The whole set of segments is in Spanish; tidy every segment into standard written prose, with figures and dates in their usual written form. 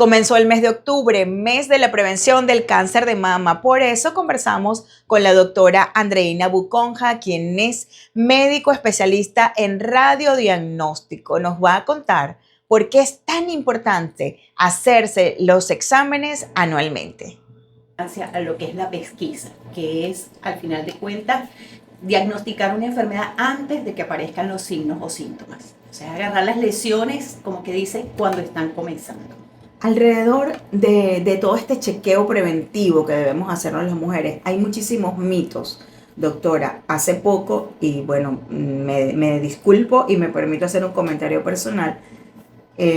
Comenzó el mes de octubre, mes de la prevención del cáncer de mama. Por eso conversamos con la doctora Andreina Buconja, quien es médico especialista en radiodiagnóstico. Nos va a contar por qué es tan importante hacerse los exámenes anualmente. A lo que es la pesquisa, que es, al final de cuentas, diagnosticar una enfermedad antes de que aparezcan los signos o síntomas. O sea, agarrar las lesiones, como que dice, cuando están comenzando. Alrededor de todo este chequeo preventivo que debemos hacernos las mujeres, hay muchísimos mitos. Doctora, hace poco, y bueno, me disculpo y me permito hacer un comentario personal,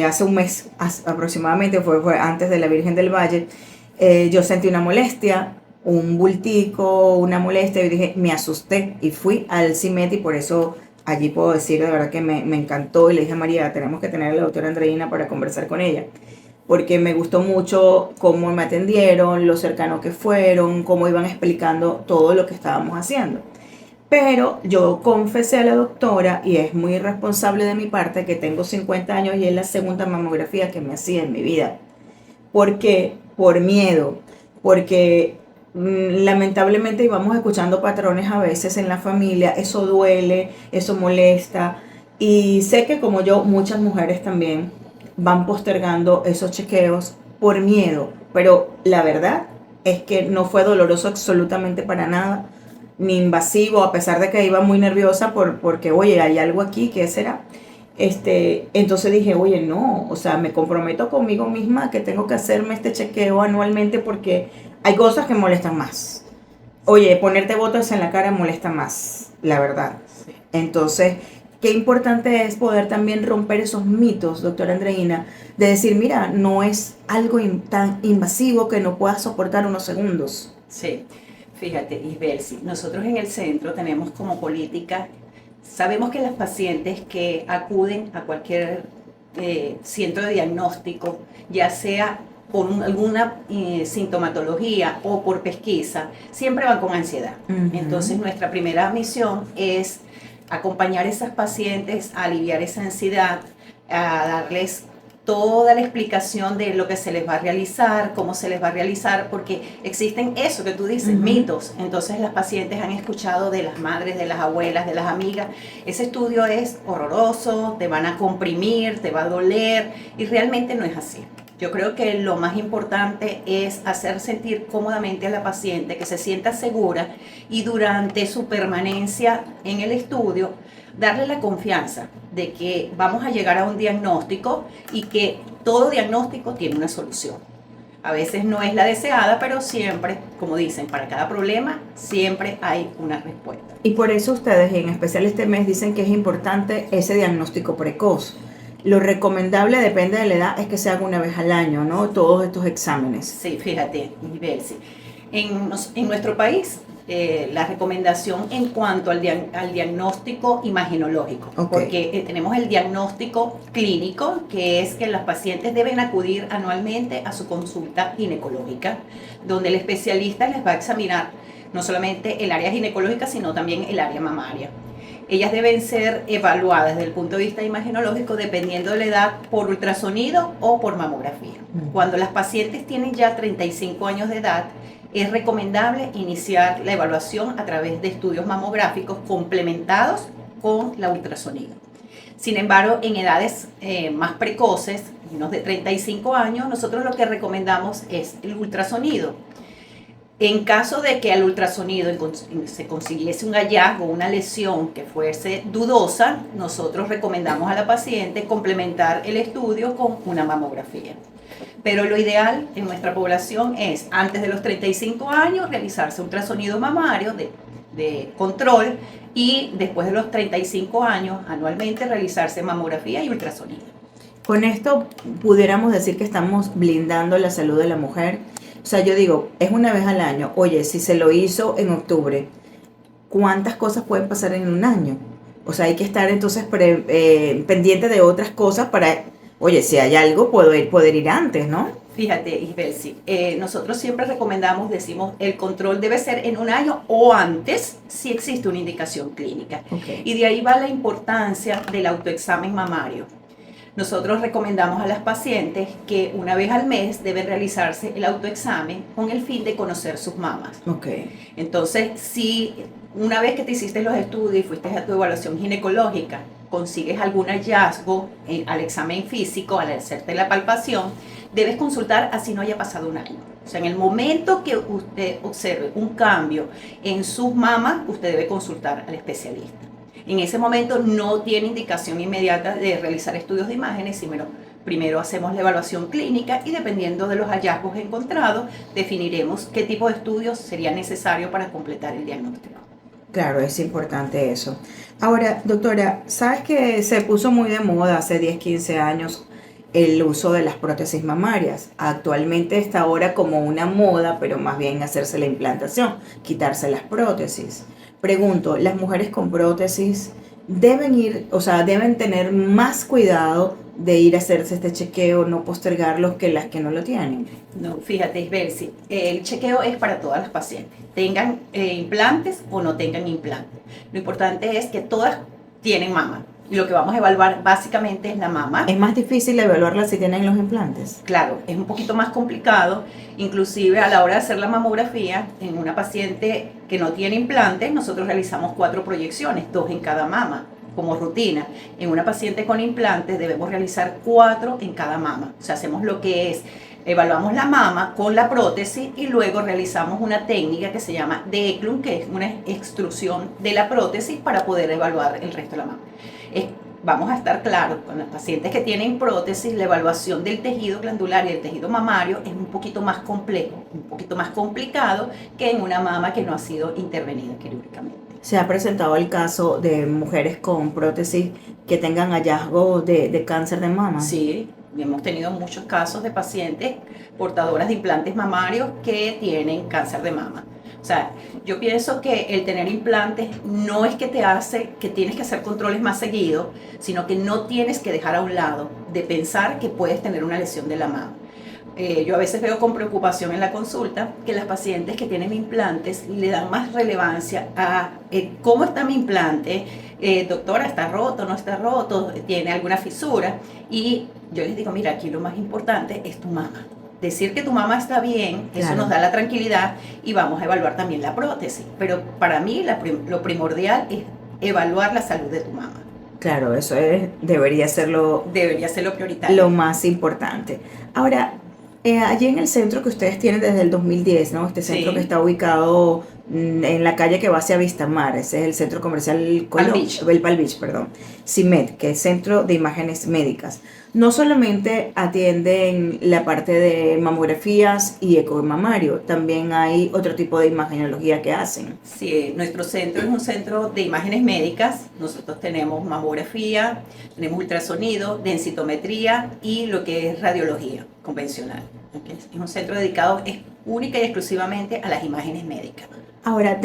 hace un mes aproximadamente, fue antes de la Virgen del Valle, yo sentí una molestia, un bultico, una molestia, y dije, me asusté y fui al CIMET y por eso allí puedo decir de verdad que me encantó y le dije a María, tenemos que tener a la doctora Andreina para conversar con ella, porque me gustó mucho cómo me atendieron, lo cercano que fueron, cómo iban explicando todo lo que estábamos haciendo. Pero yo confesé a la doctora, y es muy irresponsable de mi parte, que tengo 50 años y es la segunda mamografía que me hacía en mi vida. ¿Por qué? Por miedo, porque lamentablemente íbamos escuchando patrones a veces en la familia, eso duele, eso molesta, y sé que como yo, muchas mujeres también van postergando esos chequeos por miedo, pero la verdad es que no fue doloroso absolutamente para nada, ni invasivo, a pesar de que iba muy nerviosa porque, oye, hay algo aquí, ¿qué será? Entonces dije, oye, no, o sea, me comprometo conmigo misma que tengo que hacerme este chequeo anualmente porque hay cosas que molestan más. Oye, ponerte botox en la cara molesta más, la verdad. Entonces, qué importante es poder también romper esos mitos, doctora Andreina, de decir, mira, no es algo tan invasivo que no puedas soportar unos segundos. Sí, fíjate, Isbelsi, nosotros en el centro tenemos como política, sabemos que las pacientes que acuden a cualquier centro de diagnóstico, ya sea por alguna sintomatología o por pesquisa, siempre van con ansiedad. Entonces, nuestra primera misión es acompañar a esas pacientes a aliviar esa ansiedad, a darles toda la explicación de lo que se les va a realizar, cómo se les va a realizar, porque existen eso que tú dices, mitos. Entonces las pacientes han escuchado de las madres, de las abuelas, de las amigas, ese estudio es horroroso, te van a comprimir, te va a doler, y realmente no es así. Yo creo que lo más importante es hacer sentir cómodamente a la paciente, que se sienta segura, y durante su permanencia en el estudio, darle la confianza de que vamos a llegar a un diagnóstico y que todo diagnóstico tiene una solución. A veces no es la deseada, pero siempre, como dicen, para cada problema siempre hay una respuesta. Y por eso ustedes, en especial este mes, dicen que es importante ese diagnóstico precoz. Lo recomendable, depende de la edad, es que se haga una vez al año, ¿no? Todos estos exámenes. Sí, fíjate, Ibelsi. En nuestro país, la recomendación en cuanto al diagnóstico imagenológico, porque tenemos el diagnóstico clínico, que es que las pacientes deben acudir anualmente a su consulta ginecológica, donde el especialista les va a examinar no solamente el área ginecológica, sino también el área mamaria. Ellas deben ser evaluadas desde el punto de vista imagenológico dependiendo de la edad por ultrasonido o por mamografía. Cuando las pacientes tienen ya 35 años de edad, es recomendable iniciar la evaluación a través de estudios mamográficos complementados con la ultrasonido. Sin embargo, en edades más precoces, menos de 35 años, nosotros lo que recomendamos es el ultrasonido. En caso de que al ultrasonido se consiguiese un hallazgo, una lesión que fuese dudosa, nosotros recomendamos a la paciente complementar el estudio con una mamografía. Pero lo ideal en nuestra población es, antes de los 35 años, realizarse ultrasonido mamario de control, y después de los 35 años, anualmente, realizarse mamografía y ultrasonido. Con esto pudiéramos decir que estamos blindando la salud de la mujer. O sea, yo digo, es una vez al año. Oye, si se lo hizo en octubre, ¿cuántas cosas pueden pasar en un año? O sea, hay que estar entonces pendiente de otras cosas para, oye, si hay algo, poder ir antes, ¿no? Fíjate, Isbelsi, nosotros siempre recomendamos, decimos, el control debe ser en un año o antes si existe una indicación clínica. Y de ahí va la importancia del autoexamen mamario. nosotros recomendamos a las pacientes que una vez al mes deben realizarse el autoexamen con el fin de conocer sus mamas. Okay. Entonces, si una vez que te hiciste los estudios y fuiste a tu evaluación ginecológica, consigues algún hallazgo al examen físico, al hacerte la palpación, debes consultar así no haya pasado un año. O sea, en el momento que usted observe un cambio en sus mamas, usted debe consultar al especialista. En ese momento no tiene indicación inmediata de realizar estudios de imágenes, sino primero hacemos la evaluación clínica y dependiendo de los hallazgos encontrados, definiremos qué tipo de estudios sería necesario para completar el diagnóstico. Claro, es importante eso. Ahora, doctora, ¿sabes que se puso muy de moda hace 10, 15 años el uso de las prótesis mamarias? Actualmente está ahora como una moda, pero más bien hacerse la implantación, quitarse las prótesis. Pregunto, ¿las mujeres con prótesis deben ir, o sea, deben tener más cuidado de ir a hacerse este chequeo, no postergarlo que las que no lo tienen? No, fíjate, Isbelsi, el chequeo es para todas las pacientes, tengan implantes o no tengan implantes. Lo importante es que todas tienen mama. Y lo que vamos a evaluar básicamente es la mama. ¿Es más difícil evaluarla si tienen los implantes? Claro, es un poquito más complicado, inclusive a la hora de hacer la mamografía, en una paciente que no tiene implantes, nosotros realizamos 4 proyecciones, 2 en cada mama, como rutina. En una paciente con implantes debemos realizar 4 en cada mama. O sea, hacemos lo que es, evaluamos la mama con la prótesis y luego realizamos una técnica que se llama Declum, que es una extrusión de la prótesis para poder evaluar el resto de la mama. Vamos a estar claros, con las pacientes que tienen prótesis, la evaluación del tejido glandular y del tejido mamario es un poquito más complejo, un poquito más complicado que en una mama que no ha sido intervenida quirúrgicamente. ¿Se ha presentado el caso de mujeres con prótesis que tengan hallazgo de cáncer de mama? Sí, hemos tenido muchos casos de pacientes portadoras de implantes mamarios que tienen cáncer de mama. O sea, yo pienso que el tener implantes no es que te hace que tienes que hacer controles más seguidos, sino que no tienes que dejar a un lado de pensar que puedes tener una lesión de la mama. Yo a veces veo con preocupación en la consulta que las pacientes que tienen implantes le dan más relevancia a cómo está mi implante, doctora, ¿está roto, no está roto, tiene alguna fisura? Y yo les digo, mira, aquí lo más importante es tu mama. Decir que tu mama está bien, eso nos da la tranquilidad y vamos a evaluar también la prótesis. Pero para mí lo primordial es evaluar la salud de tu mama. Claro, eso debería ser lo prioritario. Lo más importante. Ahora, allí en el centro que ustedes tienen desde el 2010, ¿no? Este centro que está ubicado en la calle que va hacia Vistamar, ese es el centro comercial el Palm Beach, perdón. CIMED, que es Centro de Imágenes Médicas. No solamente atienden la parte de mamografías y eco mamario, también hay otro tipo de imagenología que hacen. Sí, nuestro centro es un centro de imágenes médicas. Nosotros tenemos mamografía, tenemos ultrasonido, densitometría y lo que es radiología convencional. ¿Okay? Es un centro dedicado única y exclusivamente a las imágenes médicas. Ahora,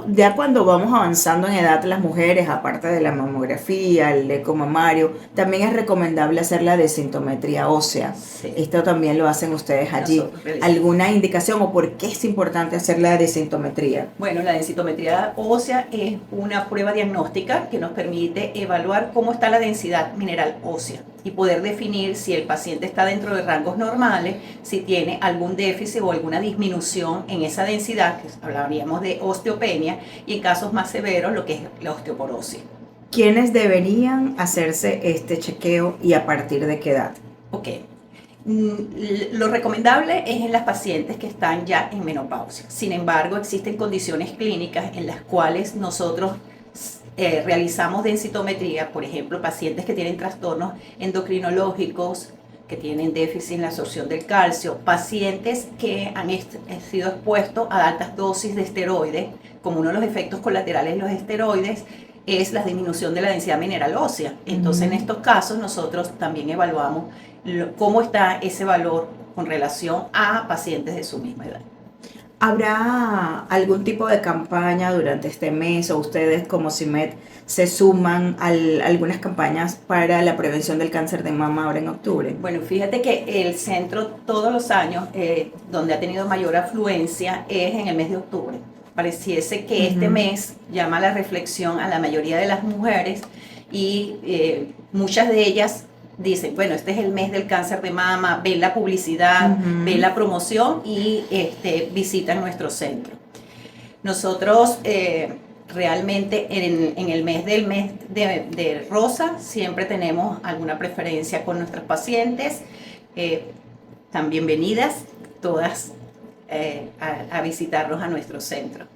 ya cuando vamos avanzando en edad las mujeres, aparte de la mamografía, el eco mamario, también es recomendable hacer la densitometría ósea. Sí. Esto también lo hacen ustedes allí. ¿Alguna indicación o por qué es importante hacer la densitometría? Bueno, la densitometría ósea es una prueba diagnóstica que nos permite evaluar cómo está la densidad mineral ósea y poder definir si el paciente está dentro de rangos normales, si tiene algún déficit o alguna disminución en esa densidad, que hablaríamos de osteopenia, y en casos más severos lo que es la osteoporosis. ¿Quiénes deberían hacerse este chequeo y a partir de qué edad? Ok. Lo recomendable es en las pacientes que están ya en menopausia. Sin embargo, existen condiciones clínicas en las cuales nosotros realizamos densitometría, por ejemplo, pacientes que tienen trastornos endocrinológicos, que tienen déficit en la absorción del calcio, pacientes que han sido expuestos a altas dosis de esteroides, como uno de los efectos colaterales de los esteroides es la disminución de la densidad mineral ósea. Entonces, en estos casos nosotros también evaluamos cómo está ese valor con relación a pacientes de su misma edad. ¿Habrá algún tipo de campaña durante este mes o ustedes como CIMED se suman a algunas campañas para la prevención del cáncer de mama ahora en octubre? Bueno, fíjate que el centro todos los años, donde ha tenido mayor afluencia, es en el mes de octubre. Pareciese que este mes llama a la reflexión a la mayoría de las mujeres y muchas de ellas dicen, bueno, este es el mes del cáncer de mama, ven la publicidad, ven la promoción y visitan nuestro centro. Nosotros realmente en el mes de rosa siempre tenemos alguna preferencia con nuestros pacientes. Están bienvenidas todas a visitarnos a nuestro centro.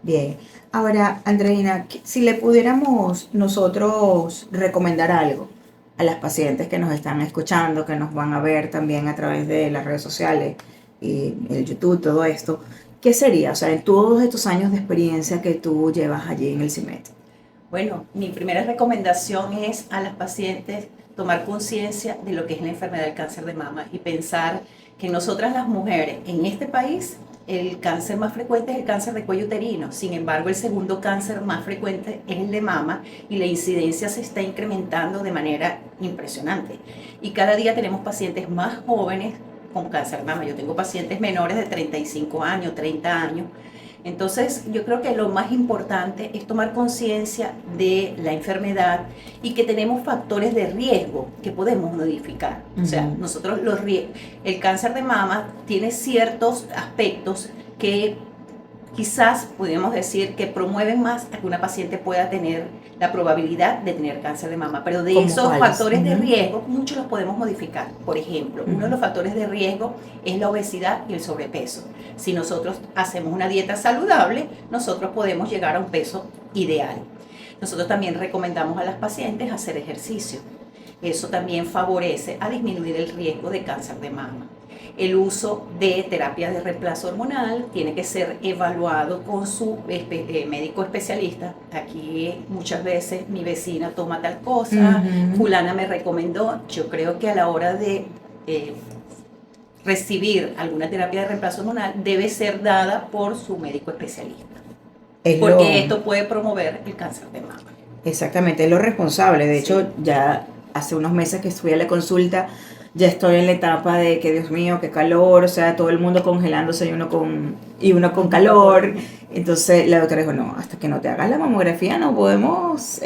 Bien, ahora Andreina, si le pudiéramos nosotros recomendar algo a las pacientes que nos están escuchando, que nos van a ver también a través de las redes sociales y el YouTube, todo esto, ¿qué sería? O sea, en todos estos años de experiencia que tú llevas allí en el CIMET. Bueno, mi primera recomendación es a las pacientes tomar conciencia de lo que es la enfermedad del cáncer de mama y pensar que nosotras las mujeres en este país el cáncer más frecuente es el cáncer de cuello uterino. Sin embargo, el segundo cáncer más frecuente es el de mama y la incidencia se está incrementando de manera impresionante. Y cada día tenemos pacientes más jóvenes con cáncer de mama. Yo tengo pacientes menores de 35 años, 30 años. Entonces, yo creo que lo más importante es tomar conciencia de la enfermedad y que tenemos factores de riesgo que podemos modificar. O sea, nosotros el cáncer de mama tiene ciertos aspectos que quizás podríamos decir que promueven más a que una paciente pueda tener la probabilidad de tener cáncer de mama, pero de esos factores de riesgo, muchos los podemos modificar. Por ejemplo, uno de los factores de riesgo es la obesidad y el sobrepeso. Si nosotros hacemos una dieta saludable, nosotros podemos llegar a un peso ideal. Nosotros también recomendamos a las pacientes hacer ejercicio. Eso también favorece a disminuir el riesgo de cáncer de mama. El uso de terapia de reemplazo hormonal tiene que ser evaluado con su médico especialista. Aquí muchas veces mi vecina toma tal cosa, fulana me recomendó. Yo creo que a la hora de recibir alguna terapia de reemplazo hormonal debe ser dada por su médico especialista. Porque esto puede promover el cáncer de mama. Exactamente, es lo responsable. De hecho, ya hace unos meses que estuve a la consulta, ya estoy en la etapa de que, Dios mío, qué calor, o sea, todo el mundo congelándose y uno con calor. Entonces la doctora dijo, no, hasta que no te hagas la mamografía no podemos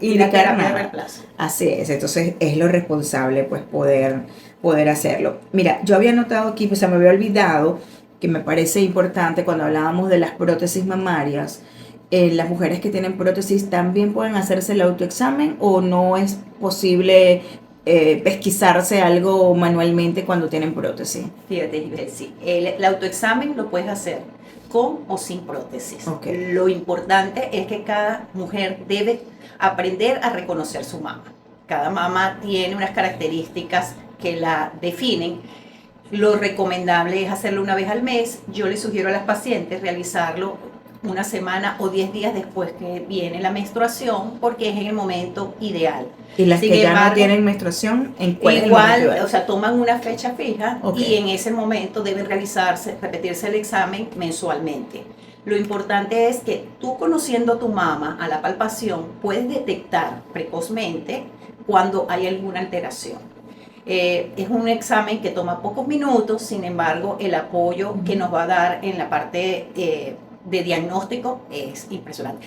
indicar nada. Así es, entonces es lo responsable, pues, poder hacerlo. Mira, yo había notado aquí, pues se me había olvidado, que me parece importante cuando hablábamos de las prótesis mamarias, las mujeres que tienen prótesis también pueden hacerse el autoexamen o no es posible pesquisarse algo manualmente cuando tienen prótesis. Fíjate, sí, el autoexamen lo puedes hacer con o sin prótesis. Okay. Lo importante es que cada mujer debe aprender a reconocer su mama. Cada mama tiene unas características que la definen. Lo recomendable es hacerlo una vez al mes. Yo les sugiero a las pacientes realizarlo una semana o 10 días después que viene la menstruación, porque es en el momento ideal. ¿Y las que ya no tienen menstruación, en cuál es el momento ideal? O sea, toman una fecha fija, okay, y en ese momento deben repetirse el examen mensualmente. Lo importante es que tú, conociendo tu mama a la palpación, puedes detectar precozmente cuando hay alguna alteración. Es un examen que toma pocos minutos, sin embargo, el apoyo que nos va a dar en la parte de diagnóstico es impresionante.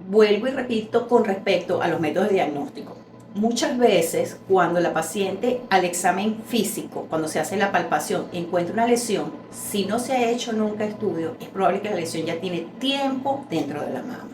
Vuelvo y repito con respecto a los métodos de diagnóstico. Muchas veces cuando la paciente al examen físico, cuando se hace la palpación, encuentra una lesión, si no se ha hecho nunca estudio, es probable que la lesión ya tiene tiempo dentro de la mama.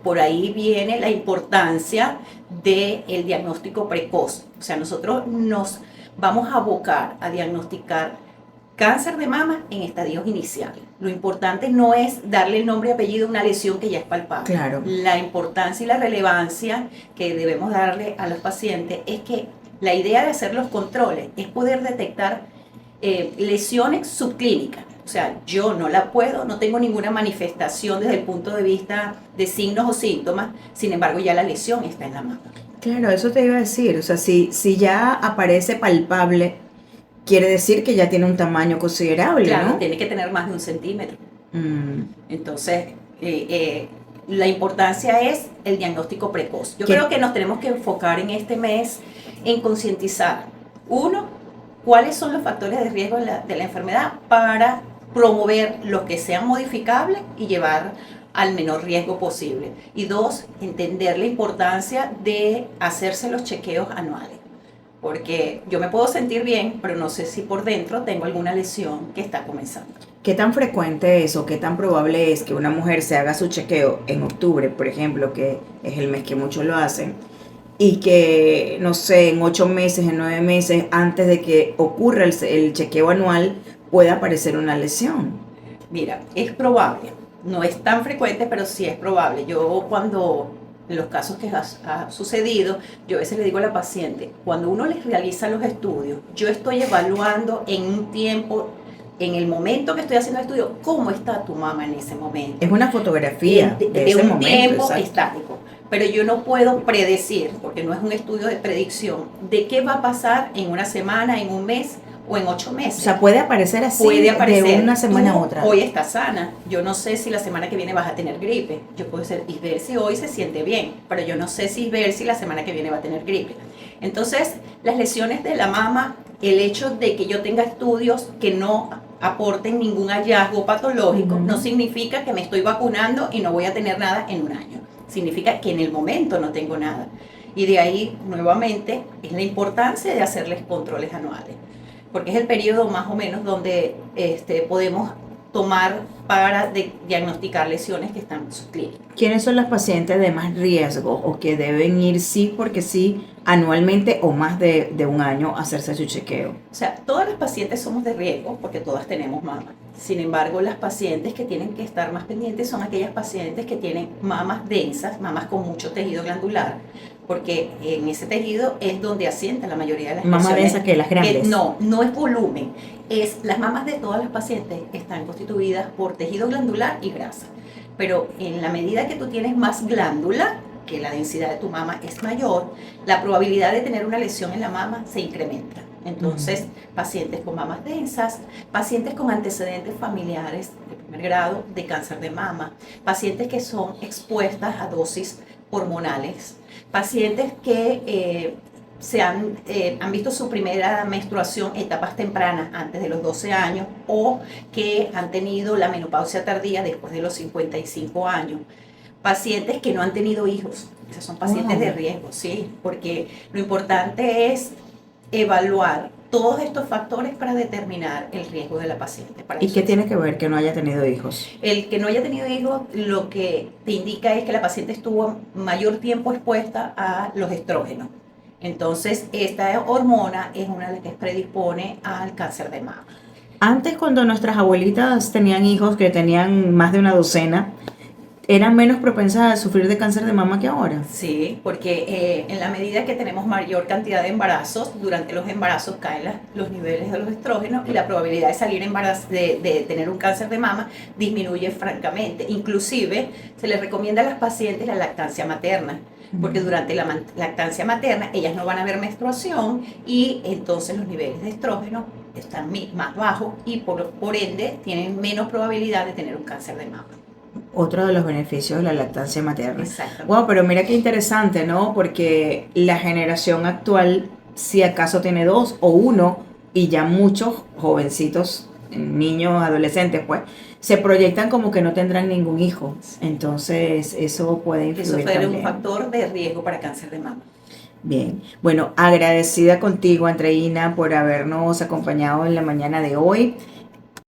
Por ahí viene la importancia del diagnóstico precoz. O sea, nosotros nos vamos a abocar a diagnosticar cáncer de mama en estadios iniciales. Lo importante no es darle el nombre y apellido a una lesión que ya es palpable. Claro. La importancia y la relevancia que debemos darle a los pacientes es que la idea de hacer los controles es poder detectar lesiones subclínicas. O sea, yo no tengo ninguna manifestación desde el punto de vista de signos o síntomas, sin embargo ya la lesión está en la mama. Claro, eso te iba a decir, o sea, si ya aparece palpable, quiere decir que ya tiene un tamaño considerable, claro, ¿no? Tiene que tener más de 1 centímetro. Entonces, la importancia es el diagnóstico precoz. Yo creo que nos tenemos que enfocar en este mes en concientizar, uno, cuáles son los factores de riesgo de la enfermedad para promover los que sean modificables y llevar al menor riesgo posible. Y dos, entender la importancia de hacerse los chequeos anuales. Porque yo me puedo sentir bien, pero no sé si por dentro tengo alguna lesión que está comenzando. ¿Qué tan frecuente es o qué tan probable es que una mujer se haga su chequeo en octubre, por ejemplo, que es el mes que muchos lo hacen, y que, no sé, en 8 meses, en 9 meses, antes de que ocurra el chequeo anual, pueda aparecer una lesión? Mira, es probable. No es tan frecuente, pero sí es probable. Yo cuando, en los casos que ha sucedido, yo a veces le digo a la paciente, cuando uno les realiza los estudios, yo estoy evaluando en un tiempo, en el momento que estoy haciendo el estudio, cómo está tu mama en ese momento. Es una fotografía de ese un momento, tiempo exacto. estático. Pero yo no puedo predecir, porque no es un estudio de predicción, de qué va a pasar en una semana, en un mes o en 8 meses. O sea, puede aparecer así Puede aparecer. de una semana a Tú otra. Hoy estás sana. Yo no sé si la semana que viene vas a tener gripe. Yo puedo ser y ver si hoy se siente bien, pero yo no sé si ver si la semana que viene va a tener gripe. Entonces, las lesiones de la mama, el hecho de que yo tenga estudios que no aporten ningún hallazgo patológico, no significa que me estoy vacunando y no voy a tener nada en un año. Significa que en el momento no tengo nada. Y de ahí, nuevamente, es la importancia de hacerles controles anuales, porque es el periodo más o menos donde podemos tomar para diagnosticar lesiones que están subclínicas. ¿Quiénes son las pacientes de más riesgo o que deben ir sí porque sí anualmente o más de un año a hacerse su chequeo? O sea, todas las pacientes somos de riesgo porque todas tenemos mama. Sin embargo, las pacientes que tienen que estar más pendientes son aquellas pacientes que tienen mamas densas, mamas con mucho tejido glandular, porque en ese tejido es donde asienta la mayoría de las ¿Mamas lesiones. densas que las grandes? No es volumen. Las mamas de todas las pacientes están constituidas por tejido glandular y grasa. Pero en la medida que tú tienes más glándula, que la densidad de tu mama es mayor, la probabilidad de tener una lesión en la mama se incrementa. Entonces, pacientes con mamas densas, pacientes con antecedentes familiares de primer grado de cáncer de mama, pacientes que son expuestas a dosis hormonales, pacientes que han visto su primera menstruación en etapas tempranas, antes de los 12 años, o que han tenido la menopausia tardía después de los 55 años. Pacientes que no han tenido hijos, esos son pacientes de riesgo, sí, porque lo importante es evaluar todos estos factores para determinar el riesgo de la paciente. ¿Y qué tiene que ver que no haya tenido hijos? El que no haya tenido hijos lo que te indica es que la paciente estuvo mayor tiempo expuesta a los estrógenos. Entonces, esta hormona es una de las que predispone al cáncer de mama. Antes, cuando nuestras abuelitas tenían hijos que tenían más de una docena, ¿eran menos propensas a sufrir de cáncer de mama que ahora? Sí, porque en la medida que tenemos mayor cantidad de embarazos, durante los embarazos caen los niveles de los estrógenos y la probabilidad de salir de tener un cáncer de mama disminuye francamente. Inclusive se les recomienda a las pacientes la lactancia materna, porque durante la lactancia materna ellas no van a ver menstruación y entonces los niveles de estrógeno están más bajos y por ende tienen menos probabilidad de tener un cáncer de mama. Otro de los beneficios de la lactancia materna. Exacto. Wow, pero mira qué interesante, ¿no? Porque la generación actual, si acaso tiene 2 o 1, y ya muchos jovencitos, niños, adolescentes, pues, se proyectan como que no tendrán ningún hijo. Entonces, eso puede influir Eso fue también. un factor de riesgo para cáncer de mama. Bien, bueno, agradecida contigo, Andreina, por habernos acompañado en la mañana de hoy.